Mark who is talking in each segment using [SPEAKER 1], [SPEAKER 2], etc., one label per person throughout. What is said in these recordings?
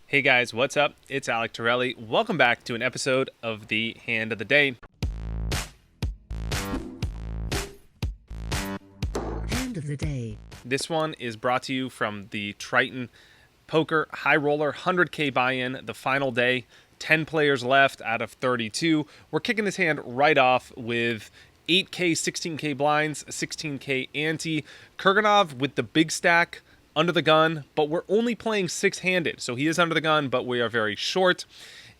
[SPEAKER 1] Hey guys, what's up? It's Alec Torelli. Welcome back to an episode of the Hand of the Day.
[SPEAKER 2] Hand of the Day.
[SPEAKER 1] This one is brought to you from the Triton Poker High Roller 100K buy-in, the final day. 10 players left out of 32. We're kicking this hand right off with 8K, 16K blinds, 16K ante. Kurganov with the big stack under the gun, but we're only playing six-handed. So he is under the gun, but we are very short.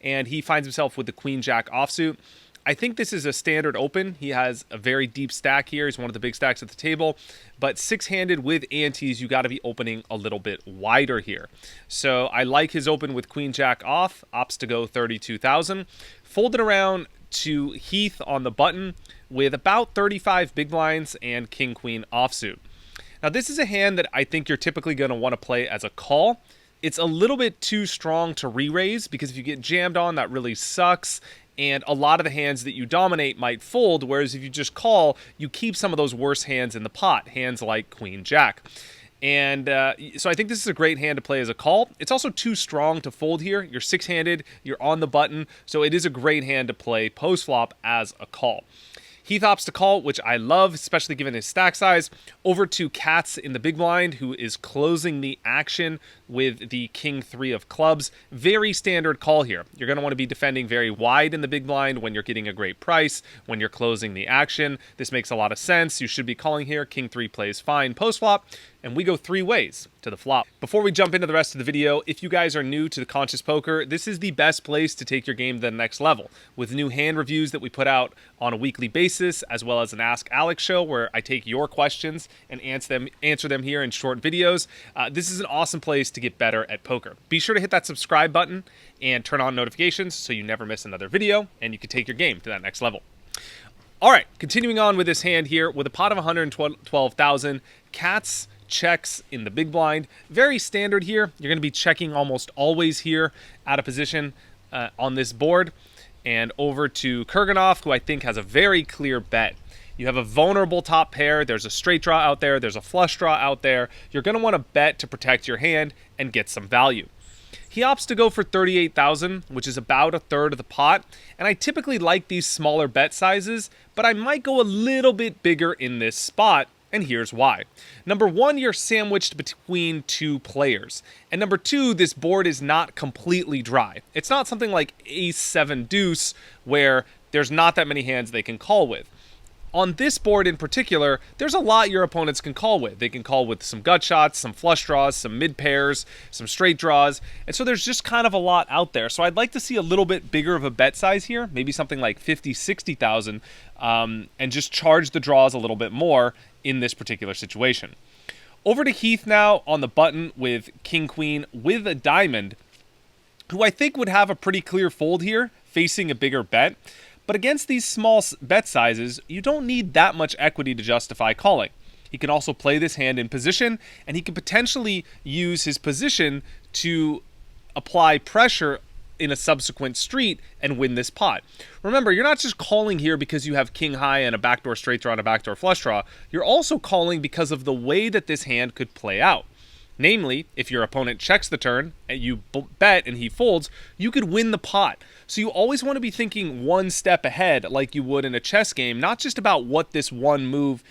[SPEAKER 1] And he finds himself with the Queen-Jack offsuit. I think this is a standard open. He has a very deep stack here. He's one of the big stacks at the table. But six-handed with antes, you got to be opening a little bit wider here. So I like his open with Queen-Jack off. Opts to go 32,000. Folded around to Heath on the button with about 35 big blinds and King-Queen offsuit. Now, this is a hand that I think you're typically going to want to play as a call. It's a little bit too strong to re-raise because if you get jammed on, that really sucks. And a lot of the hands that you dominate might fold, whereas if you just call, you keep some of those worse hands in the pot, hands like Queen-Jack. And so I think this is a great hand to play as a call. It's also too strong to fold here. You're six-handed, you're on the button, so it is a great hand to play post-flop as a call. Heath opts to call, which I love, especially given his stack size, over to Katz in the big blind, who is closing the action with the King 3 of clubs. Very standard call here. You're going to want to be defending very wide in the big blind when you're getting a great price, when you're closing the action. This makes a lot of sense. You should be calling here. King 3 plays fine post-flop, and we go three ways to the flop. Before we jump into the rest of the video, if you guys are new to the Conscious Poker, this is the best place to take your game to the next level. With new hand reviews that we put out on a weekly basis, as well as an Ask Alec show where I take your questions and answer them here in short videos. This is an awesome place to get better at poker. Be sure to hit that subscribe button and turn on notifications so you never miss another video and you can take your game to that next level. All right, continuing on with this hand here with a pot of 112,000. Katz checks in the big blind. Very standard here. You're going to be checking almost always here out of position on this board. And over to Kurganov, who I think has a very clear bet. You have a vulnerable top pair. There's a straight draw out there. There's a flush draw out there. You're going to want to bet to protect your hand and get some value. He opts to go for 38,000, which is about a third of the pot. And I typically like these smaller bet sizes, but I might go a little bit bigger in this spot. And here's why. Number one, you're sandwiched between two players. And number two, this board is not completely dry. It's not something like ace-7 deuce where there's not that many hands they can call with. On this board in particular, there's a lot your opponents can call with. They can call with some gut shots, some flush draws, some mid pairs, some straight draws. And so there's just kind of a lot out there. So I'd like to see a little bit bigger of a bet size here, maybe something like 50, 60,000, and just charge the draws a little bit more in this particular situation. Over to Heath now on the button with King Queen with a diamond, who I think would have a pretty clear fold here, facing a bigger bet. But against these small bet sizes, you don't need that much equity to justify calling. He can also play this hand in position, and he can potentially use his position to apply pressure in a subsequent street and win this pot. Remember, you're not just calling here because you have king high and a backdoor straight draw and a backdoor flush draw. You're also calling because of the way that this hand could play out. Namely, if your opponent checks the turn and you bet and he folds, you could win the pot. So you always want to be thinking one step ahead like you would in a chess game, not just about what this one move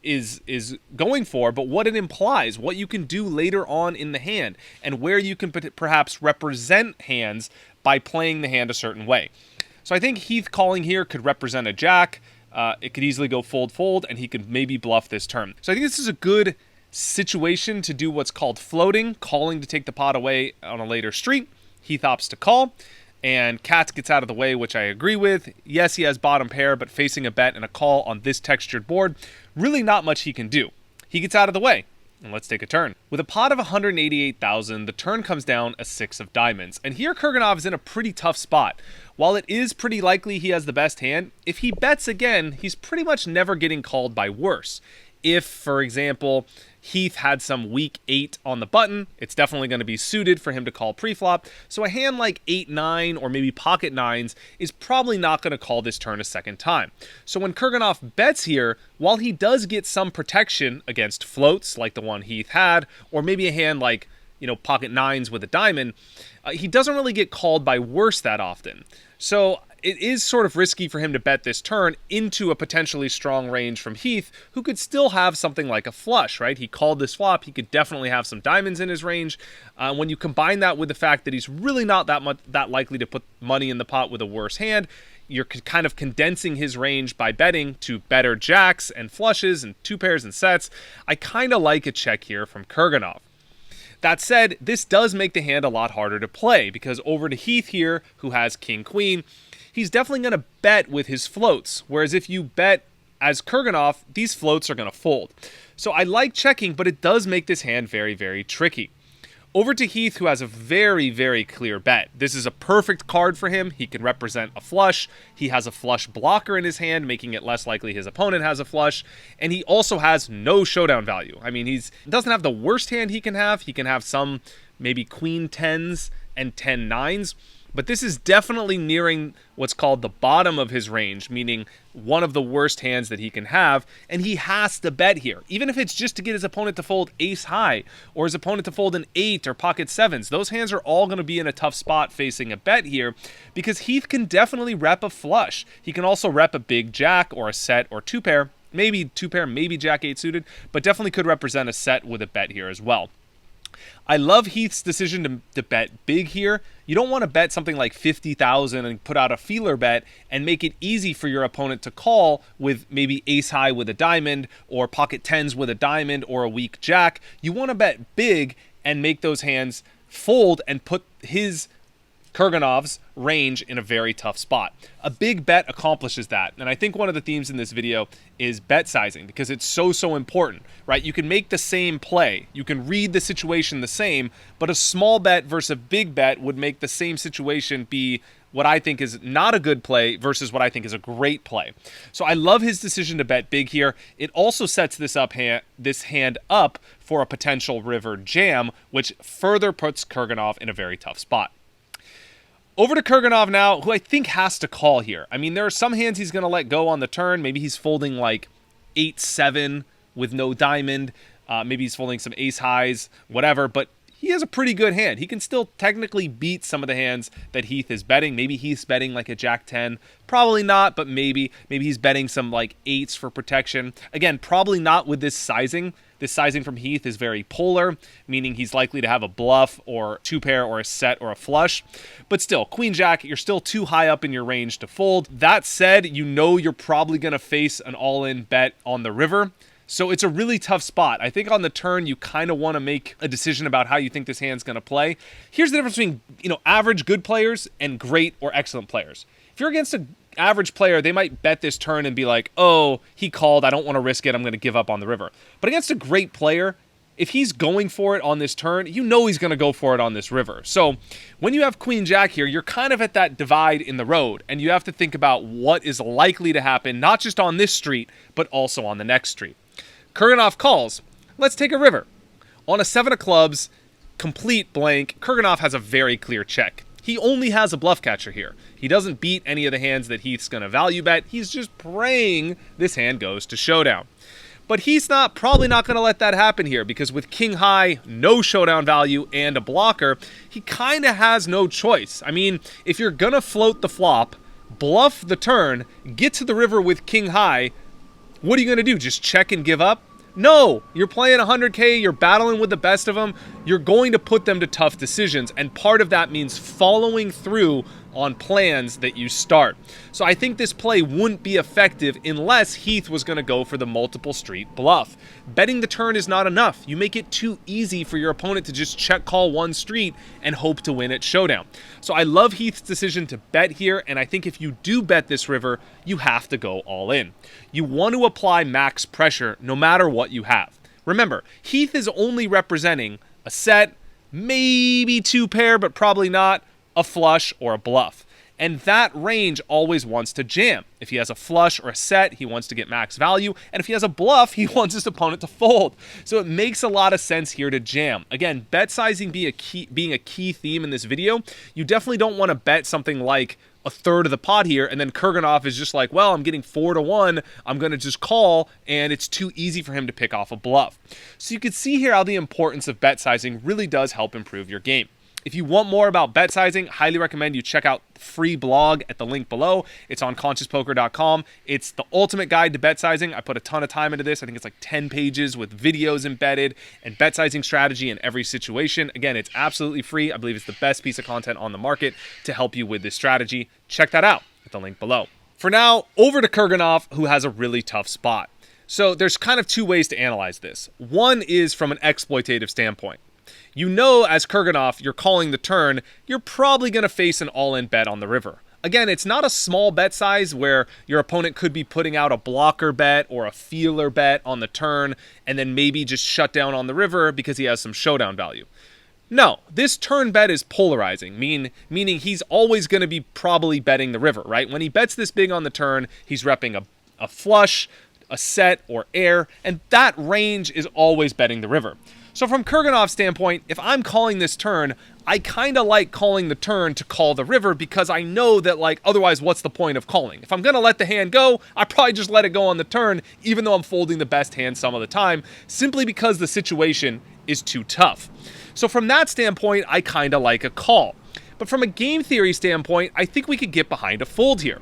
[SPEAKER 1] is going for, but what it implies, what you can do later on in the hand, and where you can perhaps represent hands by playing the hand a certain way. So I think Heath calling here could represent a jack. It could easily go fold, and he could maybe bluff this turn. So I think this is a good situation to do what's called floating, calling to take the pot away on a later street. Heath opts to call, and Katz gets out of the way, which I agree with. Yes, he has bottom pair, but facing a bet and a call on this textured board, really not much he can do. He gets out of the way, and let's take a turn. With a pot of 188,000, the turn comes down a 6 of diamonds, and here Kurganov is in a pretty tough spot. While it is pretty likely he has the best hand, if he bets again, he's pretty much never getting called by worse. If, for example, Heath had some weak 8 on the button, it's definitely going to be suited for him to call preflop. So a hand like 8-9 or maybe pocket 9s is probably not going to call this turn a second time. So when Kurganov bets here, while he does get some protection against floats like the one Heath had, or maybe a hand like pocket nines with a diamond, he doesn't really get called by worse that often. So it is sort of risky for him to bet this turn into a potentially strong range from Heath, who could still have something like a flush, right? He called this flop. He could definitely have some diamonds in his range. When you combine that with the fact that he's really not that likely to put money in the pot with a worse hand, you're kind of condensing his range by betting to better jacks and flushes and two pairs and sets. I kind of like a check here from Kurganov. That said, this does make the hand a lot harder to play, because over to Heath here, who has king-queen, he's definitely going to bet with his floats, whereas if you bet as Kurganov, these floats are going to fold. So I like checking, but it does make this hand very, very tricky. Over to Heath, who has a very, very clear bet. This is a perfect card for him. He can represent a flush. He has a flush blocker in his hand, making it less likely his opponent has a flush. And he also has no showdown value. I mean, he doesn't have the worst hand he can have. He can have some maybe queen tens and 10 nines. But this is definitely nearing what's called the bottom of his range, meaning one of the worst hands that he can have, and he has to bet here. Even if it's just to get his opponent to fold ace high, or his opponent to fold an 8 or pocket 7s, those hands are all going to be in a tough spot facing a bet here, because Heath can definitely rep a flush. He can also rep a big jack or a set or two pair, maybe two pair, maybe jack 8 suited, but definitely could represent a set with a bet here as well. I love Heath's decision to bet big here. You don't want to bet something like 50,000 and put out a feeler bet and make it easy for your opponent to call with maybe ace high with a diamond or pocket tens with a diamond or a weak jack. You want to bet big and make those hands fold and put Kurganov's range in a very tough spot. A big bet accomplishes that, and I think one of the themes in this video is bet sizing, because it's so important, right? You can make the same play, you can read the situation the same, but a small bet versus a big bet would make the same situation be what I think is not a good play versus what I think is a great play. So I love his decision to bet big here. It also sets this hand up for a potential river jam, which further puts Kurganov in a very tough spot. Over to Kurganov now, who I think has to call here. I mean, there are some hands he's going to let go on the turn. Maybe he's folding like 8-7 with no diamond. Maybe he's folding some ace highs, whatever. But he has a pretty good hand. He can still technically beat some of the hands that Heath is betting. Maybe Heath's betting like a jack 10. Probably not, but maybe he's betting some like 8s for protection. Again, probably not with this sizing. This sizing from Heath is very polar, meaning he's likely to have a bluff or two pair or a set or a flush. But still, queen jack, you're still too high up in your range to fold. That said, you know you're probably going to face an all-in bet on the river. So it's a really tough spot. I think on the turn, you kind of want to make a decision about how you think this hand's going to play. Here's the difference between, average good players and great or excellent players. If you're against an average player, they might bet this turn and be like, oh, he called, I don't want to risk it, I'm going to give up on the river. But against a great player, if he's going for it on this turn, you know he's going to go for it on this river. So when you have queen jack here, you're kind of at that divide in the road, and you have to think about what is likely to happen, not just on this street, but also on the next street. Kurganov calls. Let's take a river. On a 7 of clubs, complete blank, Kurganov has a very clear check. He only has a bluff catcher here. He doesn't beat any of the hands that Heath's going to value bet. He's just praying this hand goes to showdown. But he's probably not going to let that happen here, because with king high, no showdown value, and a blocker, he kind of has no choice. I mean, if you're going to float the flop, bluff the turn, get to the river with king high, what are you going to do? Just check and give up? No, you're playing 100K, you're battling with the best of them, you're going to put them to tough decisions, and part of that means following through on plans that you start. So I think this play wouldn't be effective unless Heath was going to go for the multiple street bluff. Betting the turn is not enough. You make it too easy for your opponent to just check call one street and hope to win at showdown. So I love Heath's decision to bet here, and I think if you do bet this river, you have to go all in. You want to apply max pressure no matter what you have. Remember, Heath is only representing a set, maybe two pair, but probably not, a flush, or a bluff. And that range always wants to jam. If he has a flush or a set, he wants to get max value. And if he has a bluff, he wants his opponent to fold. So it makes a lot of sense here to jam. Again, bet sizing being a key theme in this video. You definitely don't want to bet something like a third of the pot here, and then Kurganov is just like, well, I'm getting 4-1, I'm going to just call, and it's too easy for him to pick off a bluff. So you can see here how the importance of bet sizing really does help improve your game. If you want more about bet sizing, highly recommend you check out the free blog at the link below. It's on consciouspoker.com. It's the ultimate guide to bet sizing. I put a ton of time into this. I think it's like 10 pages with videos embedded and bet sizing strategy in every situation. Again, it's absolutely free. I believe it's the best piece of content on the market to help you with this strategy. Check that out at the link below. For now, over to Kurganov, who has a really tough spot. So there's kind of two ways to analyze this. One is from an exploitative standpoint. You know, as Kurganov, you're calling the turn, you're probably going to face an all-in bet on the river. Again, it's not a small bet size where your opponent could be putting out a blocker bet or a feeler bet on the turn and then maybe just shut down on the river because he has some showdown value. No, this turn bet is polarizing, meaning he's always going to be probably betting the river, right? When he bets this big on the turn, he's repping a flush, a set, or air, and that range is always betting the river. So from Kurganov's standpoint, if I'm calling this turn, I kind of like calling the turn to call the river because I know that, like, otherwise what's the point of calling? If I'm going to let the hand go, I probably just let it go on the turn, even though I'm folding the best hand some of the time, simply because the situation is too tough. So from that standpoint, I kind of like a call. But from a game theory standpoint, I think we could get behind a fold here.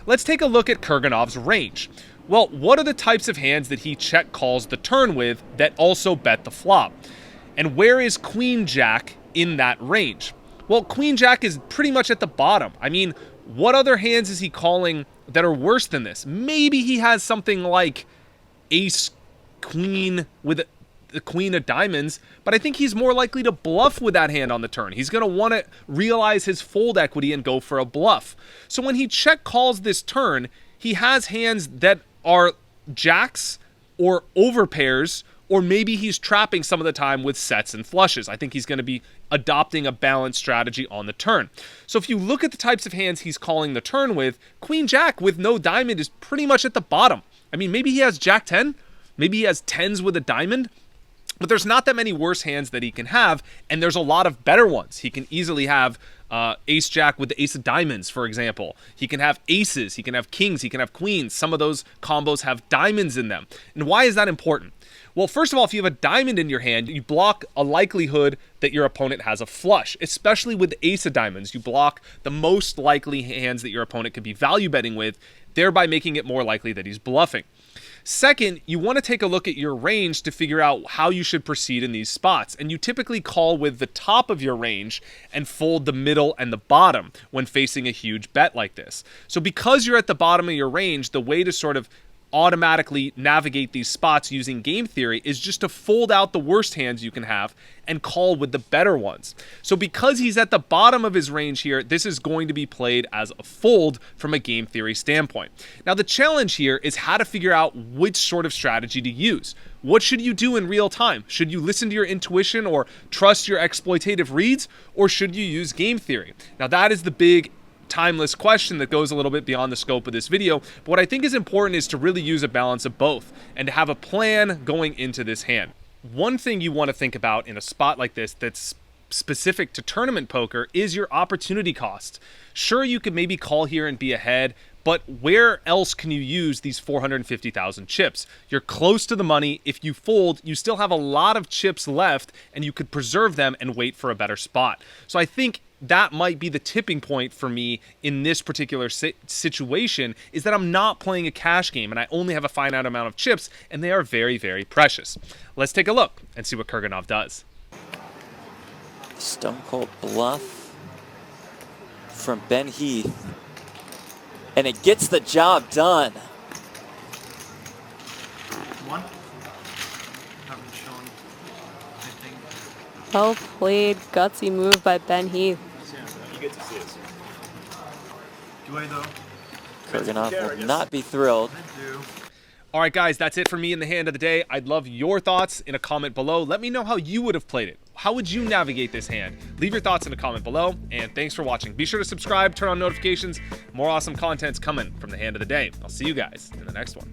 [SPEAKER 1] Let's take a look at Kurganov's range. Well, what are the types of hands that he check calls the turn with that also bet the flop? And where is Queen Jack in that range? Well, Queen Jack is pretty much at the bottom. I mean, what other hands is he calling that are worse than this? Maybe he has something like Ace Queen with the Queen of Diamonds, but I think he's more likely to bluff with that hand on the turn. He's going to want to realize his fold equity and go for a bluff. So when he check calls this turn, he has hands that are jacks or overpairs, or maybe he's trapping some of the time with sets and flushes. I think he's going to be adopting a balanced strategy on the turn. So if you look at the types of hands he's calling the turn with, Queen Jack with no diamond is pretty much at the bottom. I mean, maybe he has Jack 10, maybe he has 10s with a diamond, but there's not that many worse hands that he can have, and there's a lot of better ones. He can easily have Ace Jack with the Ace of Diamonds, for example. He can have aces, he can have kings, he can have queens. Some of those combos have diamonds in them. And why is that important? Well, first of all, if you have a diamond in your hand, you block a likelihood that your opponent has a flush, especially with the Ace of Diamonds. You block the most likely hands that your opponent could be value betting with, thereby making it more likely that he's bluffing. Second, you want to take a look at your range to figure out how you should proceed in these spots. And you typically call with the top of your range and fold the middle and the bottom when facing a huge bet like this. So because you're at the bottom of your range, the way to sort of automatically navigate these spots using game theory is just to fold out the worst hands you can have and call with the better ones. So because he's at the bottom of his range here, this is going to be played as a fold from a game theory standpoint. Now the challenge here is how to figure out which sort of strategy to use. What should you do in real time? Should you listen to your intuition or trust your exploitative reads, or should you use game theory? Now that is the big timeless question that goes a little bit beyond the scope of this video, but what I think is important is to really use a balance of both and to have a plan going into this hand. One thing you want to think about in a spot like this that's specific to tournament poker is your opportunity cost. Sure, you could maybe call here and be ahead, but where else can you use these 450,000 chips? You're close to the money. If you fold, you still have a lot of chips left and you could preserve them and wait for a better spot. So I think that might be the tipping point for me in this particular situation, is that I'm not playing a cash game and I only have a finite amount of chips, and they are very, very precious. Let's take a look and see what Kurganov does.
[SPEAKER 3] Stone Cold Bluff from Ben Heath, and it gets the job done.
[SPEAKER 4] One. Haven't shown, I think.
[SPEAKER 5] Well played, gutsy move by Ben Heath.
[SPEAKER 4] You get to see it. Do I though?
[SPEAKER 3] Kurganov will not be thrilled.
[SPEAKER 4] I do.
[SPEAKER 1] All right, guys, that's it for me in the hand of the day. I'd love your thoughts in a comment below. Let me know how you would have played it. How would you navigate this hand? Leave your thoughts in a comment below, and thanks for watching. Be sure to subscribe, turn on notifications. More awesome content's coming from the hand of the day. I'll see you guys in the next one.